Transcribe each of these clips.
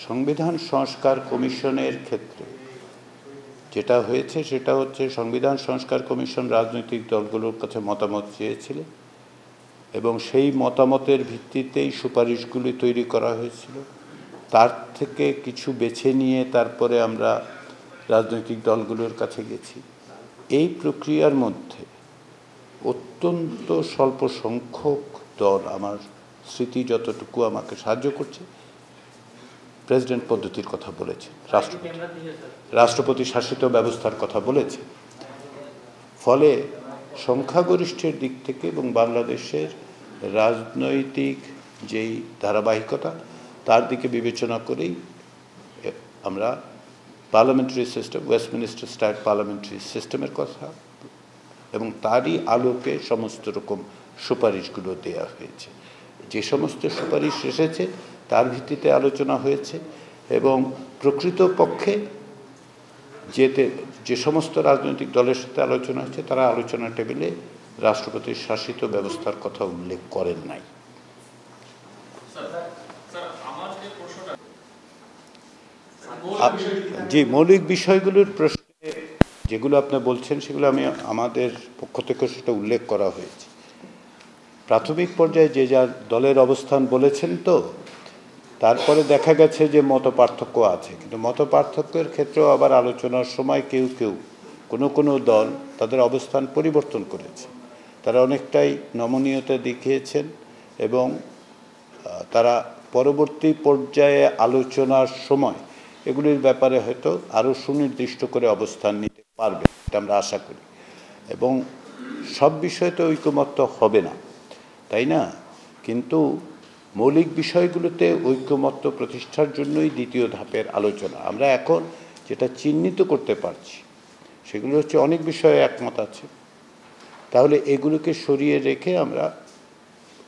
সংবিধান সংস্কার কমিশনের ক্ষেত্রে যেটা হয়েছে সেটা হচ্ছে সংবিধান সংস্কার কমিশন রাজনৈতিক দলগুলোর কাছে মতামত চেয়েছিল এবং সেই মতামতের ভিত্তিতেই সুপারিশগুলি তৈরি করা হয়েছিল। তার থেকে কিছু বেছে নিয়ে তারপরে আমরা রাজনৈতিক দলগুলোর কাছে গেছি। এই প্রক্রিয়ার মধ্যে অত্যন্ত স্বল্প সংখ্যক দল, আমার স্মৃতি যতটুকু আমাকে সাহায্য করছে, প্রেসিডেন্ট পদ্ধতির কথা বলেছে, রাষ্ট্রপতি শাসিত ব্যবস্থার কথা বলেছে। ফলে সংখ্যাগরিষ্ঠের দিক থেকে এবং বাংলাদেশের রাজনৈতিক যেই ধারাবাহিকতা তার দিকে বিবেচনা করেই আমরা parliamentary system, Westminster style parliamentary সিস্টেমের কথা এবং তারই আলোকে সমস্ত রকম সুপারিশগুলো দেওয়া হয়েছে। যে সমস্ত সুপারিশ এসেছে তার ভিত্তিতে আলোচনা হয়েছে এবং প্রকৃতপক্ষে যে সমস্ত রাজনৈতিক দলের সাথে আলোচনা হয়েছে তারা আলোচনা টেবিলে রাষ্ট্রপতির শাসিত ব্যবস্থার কথা উল্লেখ করেন নাই। জি, মৌলিক বিষয়গুলোর প্রশ্নে যেগুলো আপনি বলছেন সেগুলো আমি আমাদের পক্ষ থেকে সেটা উল্লেখ করা হয়েছে। প্রাথমিক পর্যায়ে যে যার দলের অবস্থান বলেছেন, তো তারপরে দেখা গেছে যে মত পার্থক্য আছে, কিন্তু মত পার্থক্যের ক্ষেত্রেও আবার আলোচনার সময় কেউ কোনো দল তাদের অবস্থান পরিবর্তন করেছে। তারা অনেকটাই নমনীয়তা দেখিয়েছেন এবং তারা পরবর্তী পর্যায়ে আলোচনার সময় এগুলির ব্যাপারে হয়তো আরও সুনির্দিষ্ট করে অবস্থান নিতে পারবে, এটা আমরা আশা করি। এবং সব বিষয়তে ঐকমত্য হবে না, তাই না? কিন্তু মৌলিক বিষয়গুলোতে ঐকমত্য প্রতিষ্ঠার জন্যই দ্বিতীয় ধাপের আলোচনা। আমরা এখন যেটা চিহ্নিত করতে পারছি সেগুলো হচ্ছে অনেক বিষয়ে একমত আছে, তাহলে এগুলোকে সরিয়ে রেখে আমরা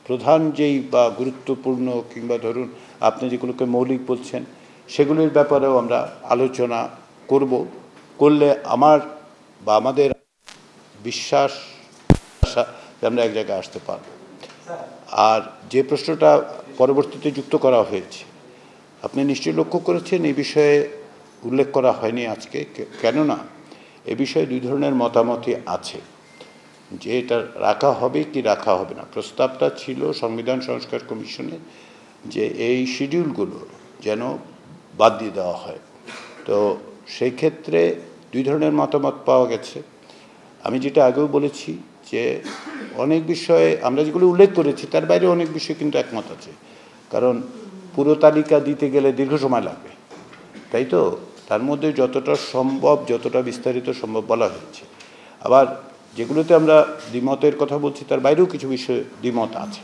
প্রধান যেই বা গুরুত্বপূর্ণ কিংবা ধরুন আপনি যেগুলোকে মৌলিক বলছেন সেগুলির ব্যাপারেও আমরা আলোচনা করলে আমার বা আমাদের বিশ্বাস যে আমরা এক জায়গায় আসতে পারব। আর যে প্রশ্নটা পরবর্তীতে যুক্ত করা হয়েছে, আপনি নিশ্চয়ই লক্ষ্য করেছেন এই বিষয়ে উল্লেখ করা হয়নি আজকে, কেননা এ বিষয়ে দুই ধরনের মতামতই আছে যে এটা রাখা হবে কি রাখা হবে না। প্রস্তাবটা ছিল সংবিধান সংস্কার কমিশনে যে এই শিডিউলগুলো যেন বাদ দিয়ে দেওয়া হয়। তো সেই ক্ষেত্রে দুই ধরনের মতামত পাওয়া গেছে। আমি যেটা আগেও বলেছি যে অনেক বিষয়ে আমরা যেগুলো উল্লেখ করেছি তার বাইরে অনেক বিষয় কিন্তু একমত আছে, কারণ পুরো তালিকা দিতে গেলে দীর্ঘ সময় লাগবে, তাই তো? তার মধ্যে যতটা সম্ভব, যতটা বিস্তারিত সম্ভব বলা হয়েছে। আবার যেগুলোতে আমরা দ্বিমতের কথা বলছি তার বাইরেও কিছু বিষয়ে দ্বিমত আছে।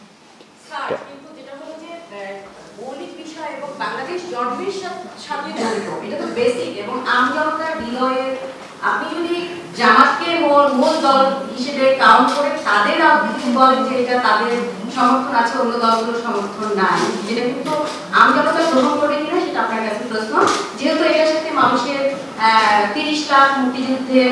আপনি যদি জামাতকে মূল দল হিসেবে কাউন্ট করে তাদের বলেন যে এটা তাদের সমর্থন আছে, অন্য দলগুলোর সমর্থন নাই, যেটা কিন্তু আমজনতা গ্রহণ করে কিনা সেটা আপনার কাছে প্রশ্ন। যেহেতু এটার সাথে মানুষের 30 লাখ মুক্তিযুদ্ধে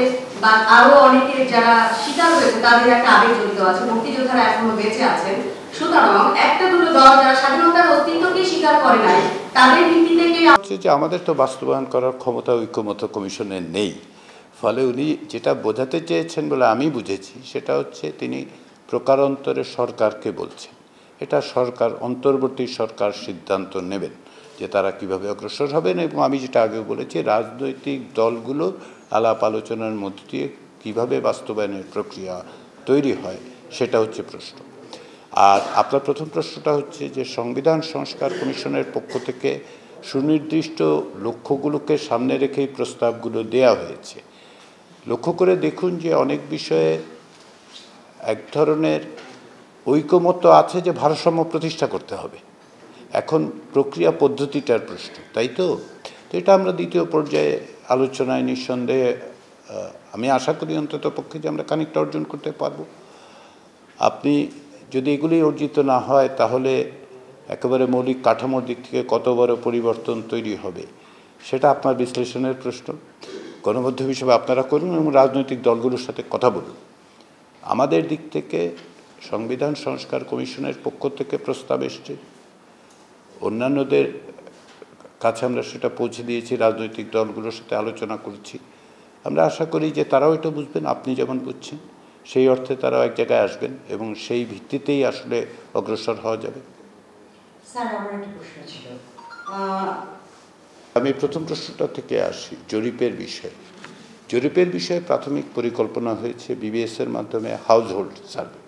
বা আরো অনেকে যারা শিকার হয়েছে তাদের একটা আবেগ জড়িত আছে, মুক্তিযোদ্ধারা এখনো বেঁচে আছেন, সুতরাং একটা দুটো দল যারা স্বাধীনতার অস্তিত্বকে স্বীকার করে নাই তাদের ভিত্তিতে যে আমাদের তো বাস্তবায়ন করার ক্ষমতা ঐকমত্য কমিশনের নেই। ফলে উনি যেটা বোঝাতে চেয়েছেন বলে আমি বুঝেছি সেটা হচ্ছে তিনি প্রকারান্তরে সরকারকে বলছেন, এটা সরকার, অন্তর্বর্তী সরকার সিদ্ধান্ত নেবেন যে তারা কিভাবে অগ্রসর হবেন। এবং আমি যেটা আগেও বলেছি রাজনৈতিক দলগুলো আলাপ আলোচনার মধ্য দিয়ে কীভাবে বাস্তবায়নের প্রক্রিয়া তৈরি হয় সেটা হচ্ছে প্রশ্ন। আর আপনার প্রথম প্রশ্নটা হচ্ছে যে সংবিধান সংস্কার কমিশনের পক্ষ থেকে সুনির্দিষ্ট লক্ষ্যগুলোকে সামনে রেখেই প্রস্তাবগুলো দেয়া হয়েছে। লক্ষ্য করে দেখুন যে অনেক বিষয়ে এক ধরনের ঐকমত্য আছে যে ভারসাম্য প্রতিষ্ঠা করতে হবে। এখন প্রক্রিয়া পদ্ধতিটার প্রশ্ন, তাই তো? তো এটা আমরা দ্বিতীয় পর্যায়ে আলোচনায় নিঃসন্দেহে আমি আশা করি অন্তত পক্ষে যে আমরা খানিকটা অর্জন করতে পারব। আপনি যদি এগুলি অর্জিত না হয় তাহলে একেবারে মৌলিক কাঠামোর দিক থেকে কত বড় পরিবর্তন তৈরি হবে সেটা আপনার বিশ্লেষণের প্রশ্ন। গণমাধ্যম হিসেবে আপনারা করুন এবং রাজনৈতিক দলগুলোর সাথে কথা বলুন। আমাদের দিক থেকে সংবিধান সংস্কার কমিশনের পক্ষ থেকে প্রস্তাব এসছে, অন্যান্যদের কাছে আমরা সেটা পৌঁছে দিয়েছি, রাজনৈতিক দলগুলোর সাথে আলোচনা করেছি। আমরা আশা করি যে তারাও এটা বুঝবেন, আপনি যেমন বুঝছেন, সেই অর্থে তারাও এক জায়গায় আসবেন এবং সেই ভিত্তিতেই আসলে অগ্রসর হওয়া যাবে। স্যার, আমার একটা প্রশ্ন ছিল। আমি প্রথম প্রশ্নটা থেকে আসি, জরিপের বিষয়ে। জরিপের বিষয়ে প্রাথমিক পরিকল্পনা হয়েছে বিবিএসের মাধ্যমে হাউস হোল্ড সার্ভে।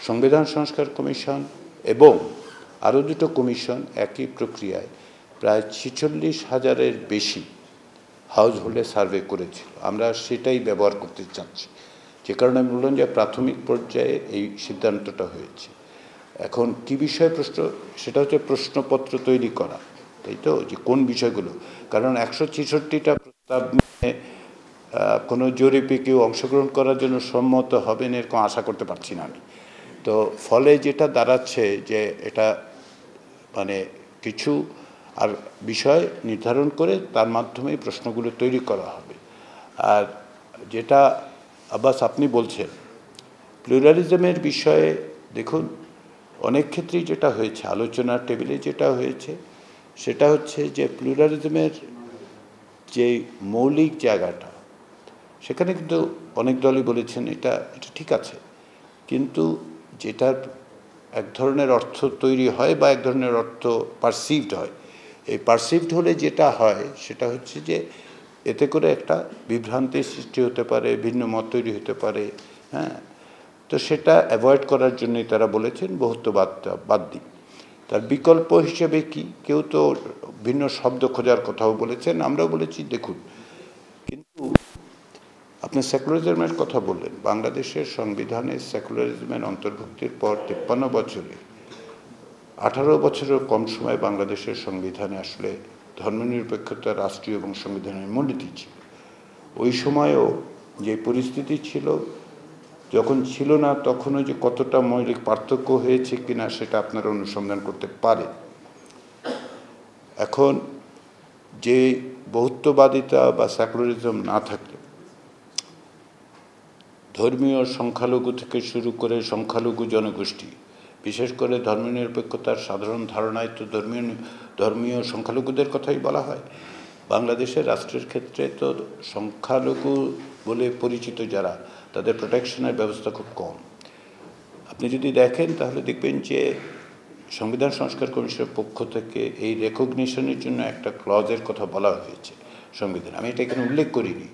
সংবিধান সংস্কার কমিশন এবং আরও দুটো কমিশন একই প্রক্রিয়ায় প্রায় 46,000-এর বেশি হাউস হোল্ডে সার্ভে করেছিল। আমরা সেটাই ব্যবহার করতে চাচ্ছি, যে কারণে আমি বললাম যে প্রাথমিক পর্যায়ে এই সিদ্ধান্তটা হয়েছে। এখন কী বিষয়ে প্রশ্ন, সেটা হচ্ছে প্রশ্নপত্র তৈরি করা, তাই তো, যে কোন বিষয়গুলো, কারণ 166টা প্রস্তাব নিয়ে কোনো জরিপে কেউ অংশগ্রহণ করার জন্য সম্মত হবেন এরকম আশা করতে পারছি না আমি। তো ফলে যেটা দাঁড়াচ্ছে যে এটা মানে কিছু আর বিষয় নির্ধারণ করে তার মাধ্যমেই প্রশ্নগুলো তৈরি করা হবে। আর যেটা আব্বাস আপনি বলছেন প্লুরালিজমের বিষয়ে, দেখুন অনেক ক্ষেত্রেই যেটা হয়েছে আলোচনার টেবিলে যেটা হয়েছে সেটা হচ্ছে যে প্লুরালিজমের যে মৌলিক জায়গাটা, সেখানে কিন্তু অনেক দলই বলেছেন এটা ঠিক আছে, কিন্তু যেটার এক ধরনের অর্থ তৈরি হয় বা এক ধরনের অর্থ পারসিভড হয়, এই পারসিভড হলে যেটা হয় সেটা হচ্ছে যে এতে করে একটা বিভ্রান্তির সৃষ্টি হতে পারে, ভিন্ন মত তৈরি হতে পারে। হ্যাঁ, তো সেটা অ্যাভয়েড করার জন্যই তারা বলেছেন বহুত্ববাদটা বাদ দিই। তার বিকল্প হিসেবে কি, কেউ তো ভিন্ন শব্দ খোঁজার কথাও বলেছেন, আমরাও বলেছি দেখুন, কিন্তু আপনি সেকুলারিজমের কথা বললেন, বাংলাদেশের সংবিধানে সেকুলারিজমের অন্তর্ভুক্তির পর 53 বছরে 18 বছরের কম সময় বাংলাদেশের সংবিধানে আসলে ধর্মনিরপেক্ষতা রাষ্ট্রীয় এবং সংবিধানের মূলনীতি ছিল। ওই সময়ও যে পরিস্থিতি ছিল, যখন ছিল না তখনও যে কতটা মৌলিক পার্থক্য হয়েছে কিনা সেটা আপনারা অনুসন্ধান করতে পারেন। এখন যে বহুত্ববাদিতা বা সেকুলারিজম না থাকলে ধর্মীয় সংখ্যালঘু থেকে শুরু করে সংখ্যালঘু জনগোষ্ঠী, বিশেষ করে ধর্মনিরপেক্ষতার সাধারণ ধারণায় তো ধর্মীয় সংখ্যালঘুদের কথাই বলা হয়। বাংলাদেশের রাষ্ট্রের ক্ষেত্রে তো সংখ্যালঘু বলে পরিচিত যারা, তাদের প্রোটেকশনের ব্যবস্থা খুব কম। আপনি যদি দেখেন তাহলে দেখবেন যে সংবিধান সংস্কার কমিশনের পক্ষ থেকে এই রেকগনিশনের জন্য একটা ক্লজের কথা বলা হয়েছে সংবিধান, আমি এটা এখানে উল্লেখ করিনি,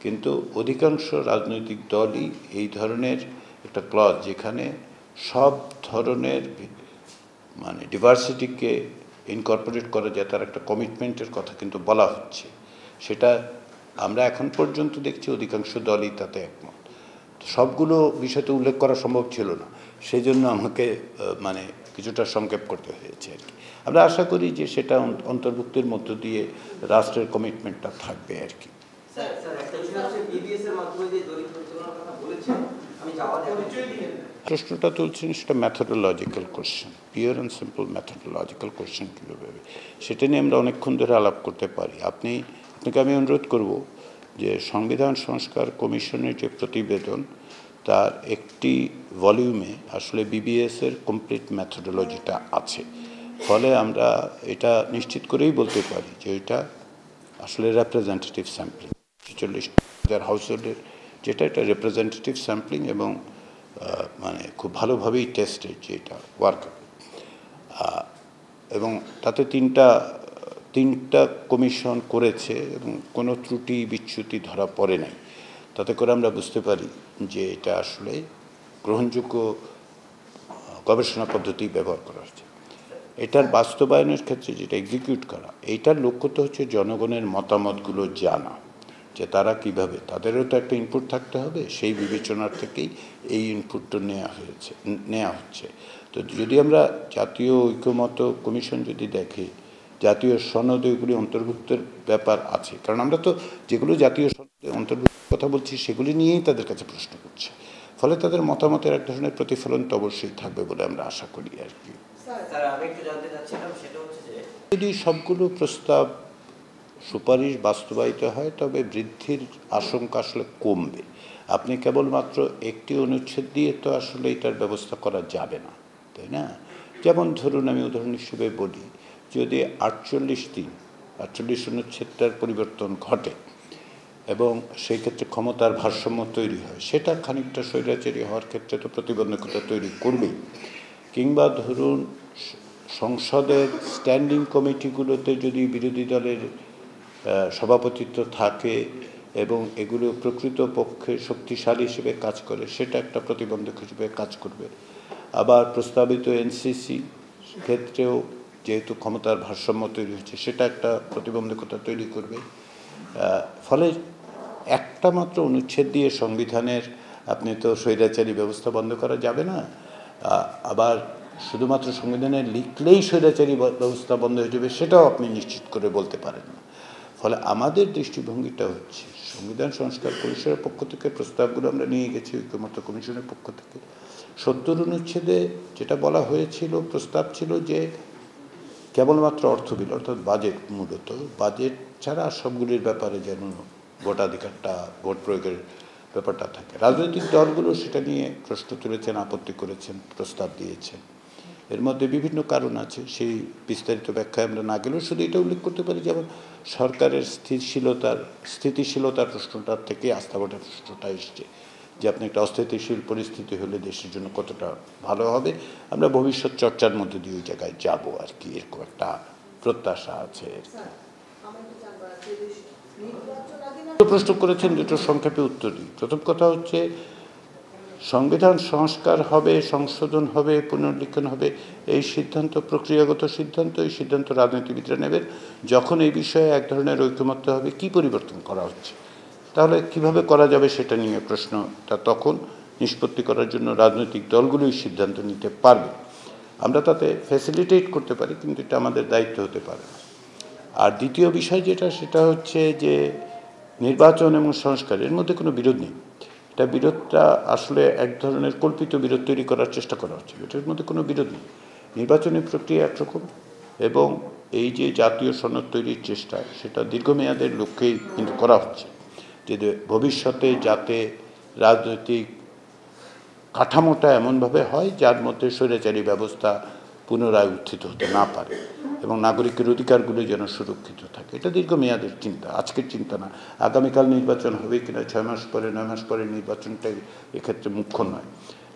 কিন্তু অধিকাংশ রাজনৈতিক দলই এই ধরনের একটা ক্লজ যেখানে সব ধরনের মানে ডিভার্সিটিকে ইনকর্পোরেট করা যায় তার একটা কমিটমেন্টের কথা কিন্তু বলা হচ্ছে। সেটা আমরা এখন পর্যন্ত দেখছি অধিকাংশ দলই তাতে একমত। সবগুলো বিষয় তো উল্লেখ করা সম্ভব ছিল না, সেই জন্য আমাকে মানে কিছুটা সংক্ষেপ করতে হয়েছে আর কি। আমরা আশা করি যে সেটা অন্তর্ভুক্তির মধ্য দিয়ে রাষ্ট্রের কমিটমেন্টটা থাকবে আর কি। প্রশ্নটা তুলছেন সেটা methodological question, pure and simple methodological question কীভাবে, সেটা নিয়ে আমরা অনেকক্ষণ ধরে আলাপ করতে পারি। আপনাকে আমি অনুরোধ করব যে সংবিধান সংস্কার কমিশনের যে প্রতিবেদন তার একটি ভলিউমে আসলে বিবিএসের কমপ্লিট ম্যাথোডোলজিটা আছে, ফলে আমরা এটা নিশ্চিত করেই বলতে পারি যে এটা আসলে রেপ্রেজেন্টেটিভ স্যাম্পলিং, 46,000 হাউসহোল্ডের যেটা, এটা রেপ্রেজেন্টেটিভ স্যাম্পলিং এবং মানে খুব ভালোভাবেই টেস্টেড যে এটা ওয়ার্ক, এবং তাতে তিনটা কমিশন করেছে এবং কোনো ত্রুটি বিচ্যুতি ধরা পড়ে নাই। তাতে করে আমরা বুঝতে পারি যে এটা আসলে গ্রহণযোগ্য গবেষণা পদ্ধতি ব্যবহার করা হচ্ছে। এটার বাস্তবায়নের ক্ষেত্রে যেটা এক্সিকিউট করা, এইটার লক্ষ্য তো হচ্ছে জনগণের মতামতগুলো জানা, যে তারা কিভাবে, তাদেরও তো একটা ইনপুট থাকতে হবে, সেই বিবেচনার থেকেই এই ইনপুটটা নেওয়া হচ্ছে। তো যদি আমরা জাতীয় ঐক্যমত কমিশন যদি দেখি, জাতীয় সনদে ওইগুলি অন্তর্ভুক্তের ব্যাপার আছে, কারণ আমরা তো যেগুলো জাতীয় সনদে অন্তর্ভুক্ত কথা বলছি সেগুলি নিয়েই তাদের কাছে প্রশ্ন করছে, ফলে তাদের মতামতের এক ধরনের প্রতিফলন তো অবশ্যই থাকবে বলে আমরা আশা করি আর কি। যদি সবগুলো প্রস্তাব সুপারিশ বাস্তবায়িত হয় তবে বৃদ্ধির আশঙ্কা আসলে কমবে। আপনি কেবলমাত্র একটি অনুচ্ছেদ দিয়ে তো আসলে এটার ব্যবস্থা করা যাবে না, তাই না? যেমন ধরুন আমি উদাহরণ হিসেবে বলি, যদি 48 দিন 48 অনুচ্ছেদটার পরিবর্তন ঘটে এবং সেই ক্ষেত্রে ক্ষমতার ভারসাম্য তৈরি হয়, সেটা খানিকটা স্বৈরাচারী হওয়ার ক্ষেত্রে তো প্রতিবন্ধকতা তৈরি করবেই। কিংবা ধরুন সংসদের স্ট্যান্ডিং কমিটিগুলোতে যদি বিরোধী দলের সভাপতিত্ব থাকে এবং এগুলো প্রকৃতপক্ষে শক্তিশালী হিসেবে কাজ করে, সেটা একটা প্রতিবন্ধক হিসেবে কাজ করবে। আবার প্রস্তাবিত এনসিসি ক্ষেত্রেও যেহেতু ক্ষমতার ভারসাম্য তৈরি হচ্ছে, সেটা একটা প্রতিবন্ধকতা তৈরি করবে। ফলে একটা মাত্র অনুচ্ছেদ দিয়ে সংবিধানের আপনি তো স্বৈরাচারী ব্যবস্থা বন্ধ করা যাবে না, আবার শুধুমাত্র সংবিধানে লিখলেই স্বৈরাচারী ব্যবস্থা বন্ধ হয়ে যাবে সেটাও আপনি নিশ্চিত করে বলতে পারেন না। ফলে আমাদের দৃষ্টিভঙ্গিটা হচ্ছে সংবিধান সংস্কার পরিষদের পক্ষ থেকে প্রস্তাবগুলো আমরা নিয়ে গেছি, ঐকমত্য কমিশনের পক্ষ থেকে 70 অনুচ্ছেদে যেটা বলা হয়েছিল, প্রস্তাব ছিল যে কেবলমাত্র অর্থ বিল অর্থাৎ বাজেট, মূলত বাজেট ছাড়া সবগুলির ব্যাপারে যেন ভোটাধিকারটা, ভোট প্রয়োগের ব্যাপারটা থাকে। রাজনৈতিক দলগুলো সেটা নিয়ে প্রশ্ন তুলেছেন, আপত্তি করেছেন, প্রস্তাব দিয়েছেন। এর মধ্যে বিভিন্ন কারণ আছে, সেই বিস্তারিত ব্যাখ্যায় আমরা না গেলেও শুধু এটা উল্লেখ করতে পারি যেমন সরকারের স্থিতিশীলতার প্রশ্নটার থেকে আস্থা ভোটের প্রশ্নটা এসছে, যে আপনি একটা অস্থিতিশীল পরিস্থিতি হলে দেশের জন্য কতটা ভালো হবে। আমরা ভবিষ্যৎ চর্চার মধ্যে দিয়ে ওই জায়গায় যাবো আর কি, এরকম একটা প্রত্যাশা আছে। প্রশ্ন করেছেন, দুটো সংক্ষেপে উত্তর দিই। প্রথম কথা হচ্ছে সংবিধান সংস্কার হবে, সংশোধন হবে, পুনর্লিখন হবে, এই সিদ্ধান্ত প্রক্রিয়াগত সিদ্ধান্ত। এই সিদ্ধান্ত রাজনীতিবিদরা নেবেন যখন এই বিষয়ে এক ধরনের ঐকমত্য হবে কি পরিবর্তন করা হচ্ছে, তাহলে কিভাবে করা যাবে সেটা নিয়ে প্রশ্নটা তখন নিষ্পত্তি করার জন্য রাজনৈতিক দলগুলোই সিদ্ধান্ত নিতে পারবে। আমরা তাতে ফ্যাসিলিটেট করতে পারি, কিন্তু এটা আমাদের দায়িত্ব হতে পারে না। আর দ্বিতীয় বিষয় যেটা, সেটা হচ্ছে যে নির্বাচন এবং সংস্কারের মধ্যে কোনো বিরোধ নেই। এটা বিরোধটা আসলে এক ধরনের কল্পিত বিরোধ তৈরি করার চেষ্টা করা হচ্ছে, এটার মধ্যে কোনো বিরোধ নেই। নির্বাচনী প্রক্রিয়া একরকম এবং এই যে জাতীয় সনদ তৈরির চেষ্টা, সেটা দীর্ঘমেয়াদের লক্ষ্যেই কিন্তু করা হচ্ছে, যে ভবিষ্যতে যাতে রাজনৈতিক কাঠামোটা এমনভাবে হয় যার মধ্যে স্বৈরাচারী ব্যবস্থা পুনরায় উত্থিত হতে না পারে এবং নাগরিকের অধিকারগুলো যেন সুরক্ষিত থাকে। এটা দীর্ঘমেয়াদের চিন্তা, আজকের চিন্তা না। আগামীকাল নির্বাচন হবে কিনা, 6 মাস পরে, 9 মাস পরে নির্বাচনটাই এক্ষেত্রে মুখ্য নয়।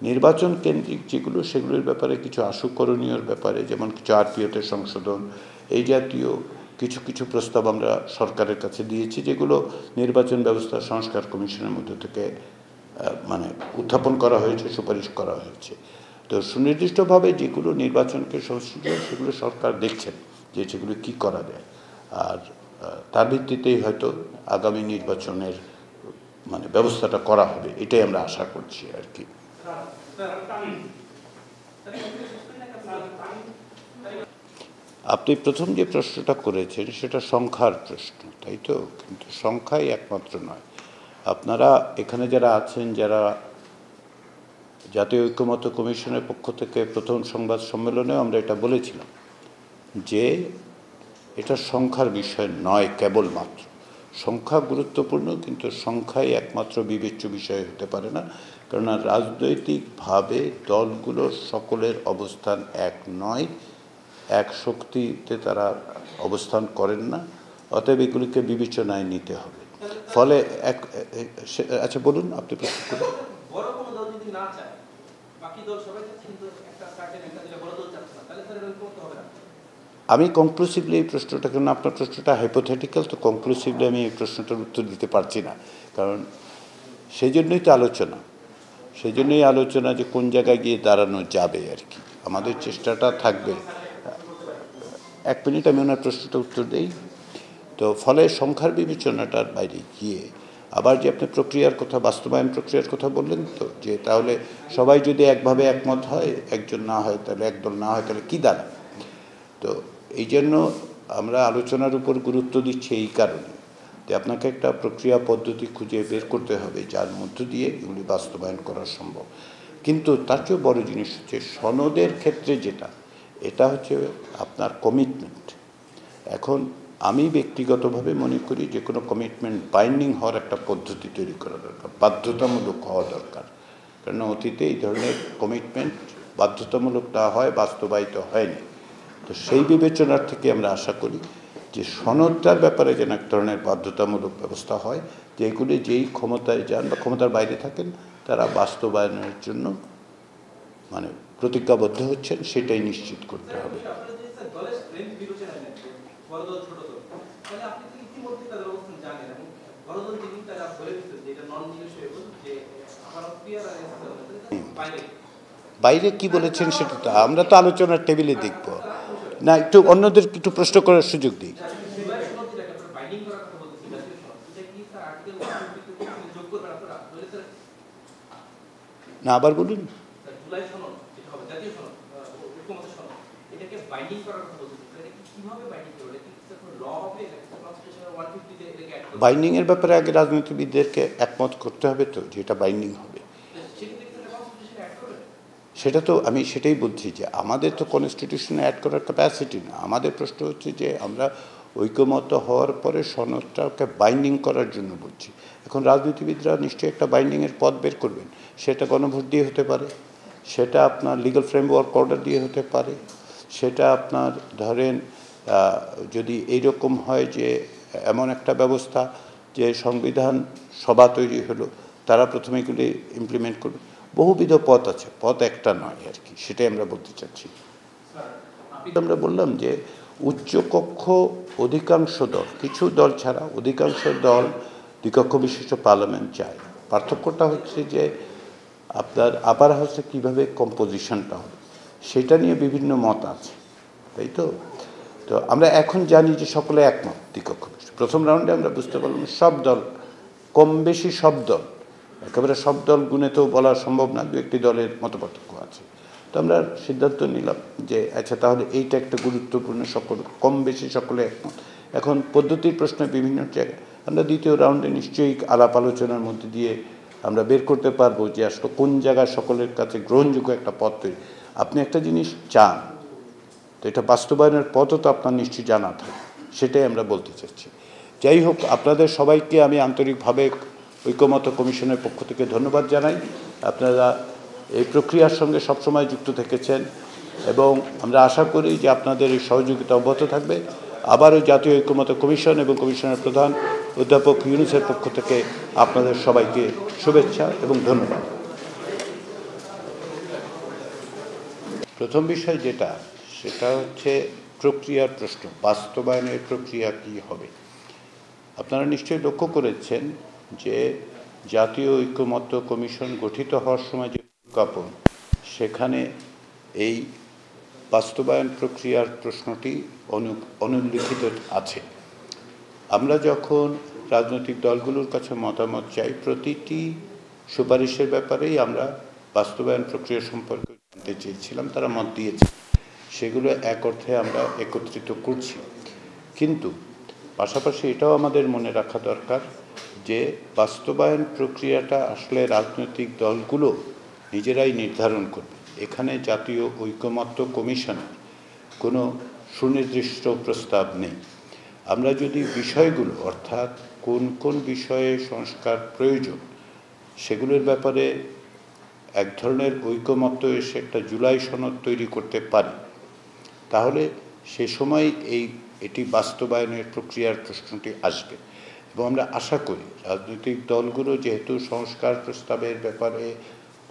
নির্বাচন কেন্দ্রিক যেগুলো, সেগুলোর ব্যাপারে কিছু আশুকরণীয়র ব্যাপারে, যেমন কিছু আরপিওতে সংশোধন, এই জাতীয় কিছু কিছু প্রস্তাব আমরা সরকারের কাছে দিয়েছি, যেগুলো নির্বাচন ব্যবস্থা সংস্কার কমিশনের মধ্যে থেকে উত্থাপন করা হয়েছে, সুপারিশ করা হয়েছে। তো সুনির্দিষ্টভাবে যেগুলো নির্বাচনকে সংশ্লিষ্ট, সেগুলো সরকার দেখছেন যে সেগুলো কী করা যায়, আর তার ভিত্তিতেই হয়তো আগামী নির্বাচনের ব্যবস্থাটা করা হবে, এটাই আমরা আশা করছি আর কি। আপনি প্রথম যে প্রশ্নটা করেছেন সেটা সংখ্যার প্রশ্ন, তাই তো? কিন্তু সংখ্যাই একমাত্র নয়। আপনারা এখানে যারা আছেন, যারা জাতীয় ঐকমত্য কমিশনের পক্ষ থেকে প্রথম সংবাদ সম্মেলনেও আমরা এটা বলেছিলাম যে এটা সংখ্যার বিষয় নয় কেবলমাত্র। সংখ্যা গুরুত্বপূর্ণ, কিন্তু সংখ্যাই একমাত্র বিবেচ্য বিষয় হতে পারে না, কেননা রাজনৈতিকভাবে দলগুলোর সকলের অবস্থান এক নয়, এক শক্তিতে তারা অবস্থান করেন না, অতএব এগুলিকে বিবেচনায় নিতে হবে। ফলে আচ্ছা বলুন, আপনি প্রশ্ন করুন। আমি কনক্লুসিভলি এই প্রশ্নটা, কারণ আপনার প্রশ্নটা হাইপোথেটিক্যাল, তো কনক্লুসিভলি আমি এই প্রশ্নটার উত্তর দিতে পারছি না, কারণ সেই জন্যই তো আলোচনা যে কোন জায়গায় গিয়ে দাঁড়ানো যাবে আর কি। আমাদের চেষ্টাটা থাকবে। এক মিনিট, আমি ওনার প্রশ্নটা উত্তর দিই। তো ফলে সংখ্যার বিবেচনাটার বাইরে গিয়ে আবার যে আপনি প্রক্রিয়ার কথা, বাস্তবায়ন প্রক্রিয়ার কথা বললেন, তো যে তাহলে সবাই যদি একভাবে একমত হয়, একজন না হয়, তাহলে একদল না হয়, তাহলে কী দাঁড়ায়? তো এই জন্য আমরা আলোচনার উপর গুরুত্ব দিচ্ছি এই কারণে যে আপনাকে একটা প্রক্রিয়া পদ্ধতি খুঁজে বের করতে হবে যার মধ্য দিয়ে এগুলি বাস্তবায়ন করা সম্ভব। কিন্তু তার চেয়েও বড় জিনিস হচ্ছে সনদের ক্ষেত্রে যেটা, এটা হচ্ছে আপনার কমিটমেন্ট। এখন আমি ব্যক্তিগতভাবে মনে করি যে কোনো কমিটমেন্ট বাইন্ডিং হওয়ার একটা পদ্ধতি তৈরি করা দরকার, বাধ্যতামূলক হওয়া দরকার। কারণ অতীতে এই ধরনের কমিটমেন্ট বাধ্যতামূলক না হয় বাস্তবায়িত হয়নি। তো সেই বিবেচনার থেকে আমরা আশা করি যে সনদটার ব্যাপারে যেন এক ধরনের বাধ্যতামূলক ব্যবস্থা হয়, যে এগুলি যেই ক্ষমতায় যান বা ক্ষমতার বাইরে থাকেন তারা বাস্তবায়নের জন্য মানে প্রতিজ্ঞাবদ্ধ হচ্ছেন, সেটাই নিশ্চিত করতে হবে। বাইরে কি বলেছেন সেটা তো আমরা তো আলোচনার টেবিলে দেখব না, একটু অন্যদের একটু প্রশ্ন করার সুযোগ দিই। না, আবার বলুন। বাইন্ডিং এর ব্যাপারে আগে রাজনীতিবিদদেরকে একমত করতে হবে তো, যে এটা বাইন্ডিং হবে। সেটা তো আমি সেটাই বলছি যে আমাদের তো কনস্টিটিউশনে অ্যাড করার ক্যাপাসিটি না। আমাদের প্রশ্ন হচ্ছে যে আমরা ঐকমত্য হওয়ার পরে সনদটাকে বাইন্ডিং করার জন্য বলছি। এখন রাজনীতিবিদরা নিশ্চয়ই একটা বাইন্ডিংয়ের পথ বের করবেন, সেটা গণভোট দিয়ে হতে পারে, সেটা আপনার লিগ্যাল ফ্রেমওয়ার্ক অর্ডার দিয়ে হতে পারে, সেটা আপনার ধরেন যদি এইরকম হয় যে এমন একটা ব্যবস্থা যে সংবিধান সভা তৈরি হলো, তারা প্রথমে এগুলি ইমপ্লিমেন্ট করবে। বহুবিধ পথ আছে, পথ একটা নয় আর কি, সেটাই আমরা বলতে চাচ্ছি। আমরা বললাম যে উচ্চকক্ষ অধিকাংশ দল, কিছু দল ছাড়া অধিকাংশ দল দ্বিকক্ষ বিশিষ্ট পার্লামেন্ট চায়। পার্থক্যটা হচ্ছে যে আপনার আপার হাউসে কীভাবে কম্পোজিশনটা হবে সেটা নিয়ে বিভিন্ন মত আছে, তাই তো। তো আমরা এখন জানি যে সকলে একমত দ্বিকক্ষ বিশিষ্ট। প্রথম রাউন্ডে আমরা বুঝতে পারলাম সব দল, কম বেশি সব দল, একেবারে সব দল গুণে তো বলা সম্ভব না, দু একটি দলের মতপার্থক্য আছে। তো আমরা সিদ্ধান্ত নিলাম যে আচ্ছা তাহলে এইটা একটা গুরুত্বপূর্ণ, সকল কম বেশি সকলে একমত। এখন পদ্ধতির প্রশ্নে বিভিন্ন জায়গায় আমরা দ্বিতীয় রাউন্ডে নিশ্চয়ই আলাপ আলোচনার মধ্যে দিয়ে আমরা বের করতে পারবো যে আসলে কোন জায়গায় সকলের কাছে গ্রহণযোগ্য একটা পথ তৈরি। আপনি একটা জিনিস চান, তো এটা বাস্তবায়নের পথও তো আপনার নিশ্চয়ই জানা থাকে, সেটাই আমরা বলতে চাচ্ছি। যাই হোক, আপনাদের সবাইকে আমি আন্তরিকভাবে ঐকমত্য কমিশনের পক্ষ থেকে ধন্যবাদ জানাই। আপনারা এই প্রক্রিয়ার সঙ্গে সবসময় যুক্ত থেকেছেন এবং আমরা আশা করি যে আপনাদের এই সহযোগিতা অব্যাহত থাকবে। আবারও জাতীয় ঐকমত্য কমিশন এবং কমিশনের প্রধান অধ্যাপক ইউনূসের পক্ষ থেকে আপনাদের সবাইকে শুভেচ্ছা এবং ধন্যবাদ। প্রথম বিষয় যেটা, সেটা হচ্ছে প্রক্রিয়ার প্রশ্ন, বাস্তবায়নের প্রক্রিয়া কী হবে। আপনারা নিশ্চয়ই লক্ষ্য করেছেন যে জাতীয় ঐকমত্য কমিশন গঠিত হওয়ার সময় যে প্রজ্ঞাপন, সেখানে এই বাস্তবায়ন প্রক্রিয়ার প্রশ্নটি অনুল্লিখিত আছে। আমরা যখন রাজনৈতিক দলগুলোর কাছে মতামত চাই, প্রতিটি সুপারিশের ব্যাপারেই আমরা বাস্তবায়ন প্রক্রিয়া সম্পর্কে জানতে চেয়েছিলাম, তারা মত দিয়েছে। সেগুলো এক অর্থে আমরা একত্রিত করছি, কিন্তু পাশাপাশি এটাও আমাদের মনে রাখা দরকার যে বাস্তবায়ন প্রক্রিয়াটা আসলে রাজনৈতিক দলগুলো নিজেরাই নির্ধারণ করবে। এখানে জাতীয় ঐকমত্য কমিশনের কোনো সুনির্দিষ্ট প্রস্তাব নেই। আমরা যদি বিষয়গুলো, অর্থাৎ কোন কোন বিষয়ে সংস্কার প্রয়োজন, সেগুলোর ব্যাপারে এক ধরনের ঐকমত্য এসে একটা জুলাই সনদ তৈরি করতে পারি, তাহলে সে সময় এটি বাস্তবায়নের প্রক্রিয়ার প্রশ্নটি আসবে। এবং আমরা আশা করি রাজনৈতিক দলগুলো যেহেতু সংস্কার প্রস্তাবের ব্যাপারে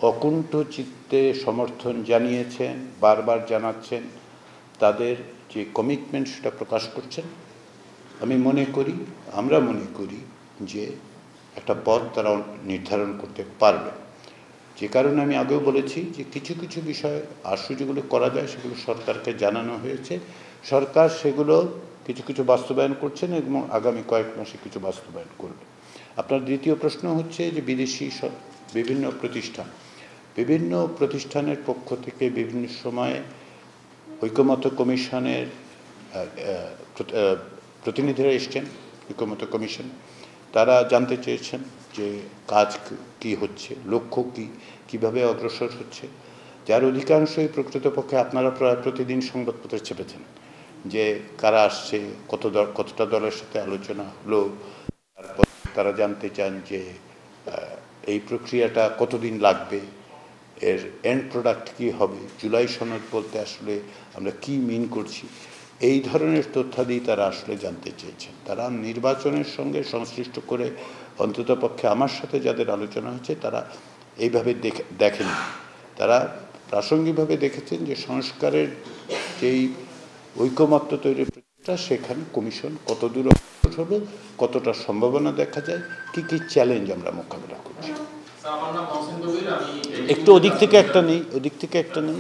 অকুণ্ঠ চিত্তে সমর্থন জানিয়েছেন, বারবার জানাচ্ছেন, তাদের যে কমিটমেন্ট সেটা প্রকাশ করছেন, আমরা মনে করি যে একটা পথ তারা নির্ধারণ করতে পারবে। যে কারণে আমি আগেও বলেছি যে কিছু কিছু বিষয় আশু যেগুলো করা যায় সেগুলো সরকারকে জানানো হয়েছে, সরকার সেগুলো কিছু কিছু বাস্তবায়ন করছেন এবং আগামী কয়েক মাসে কিছু বাস্তবায়ন করবে। আপনার দ্বিতীয় প্রশ্ন হচ্ছে যে বিদেশি বিভিন্ন প্রতিষ্ঠানের পক্ষ থেকে বিভিন্ন সময়ে ঐকমত্য কমিশনের প্রতিনিধিরা এসছেন। ঐকমত্য কমিশন তারা জানতে চেয়েছেন যে কাজ কি হচ্ছে, লক্ষ্য কি, কিভাবে অগ্রসর হচ্ছে, যার অধিকাংশই প্রকৃতপক্ষে আপনারা প্রায় প্রতিদিন সংবাদপত্রে চেপেছেন যে কারা আসছে, কতটা দলের সাথে আলোচনা হলো। তারপর তারা জানতে চান যে এই প্রক্রিয়াটা কতদিন লাগবে, এর এন্ড প্রোডাক্ট কী হবে, জুলাই সনদ বলতে আসলে আমরা কি মিন করছি। এই ধরনের তথ্যাদি তারা আসলে জানতে চেয়েছেন। তারা নির্বাচনের সঙ্গে সংশ্লিষ্ট করে অন্ততপক্ষে আমার সাথে যাদের আলোচনা হচ্ছে তারা এইভাবে দেখেনি। তারা প্রাসঙ্গিকভাবে দেখেছেন যে সংস্কারের যেই ঐকমত্য তৈরির প্রচেষ্টা, সেখানে কমিশন কতদূর হবে, কতটা সম্ভাবনা দেখা যায়, কি কি চ্যালেঞ্জ আমরা মোকাবিলা করছি। একটু ওদিক থেকে একটা নেই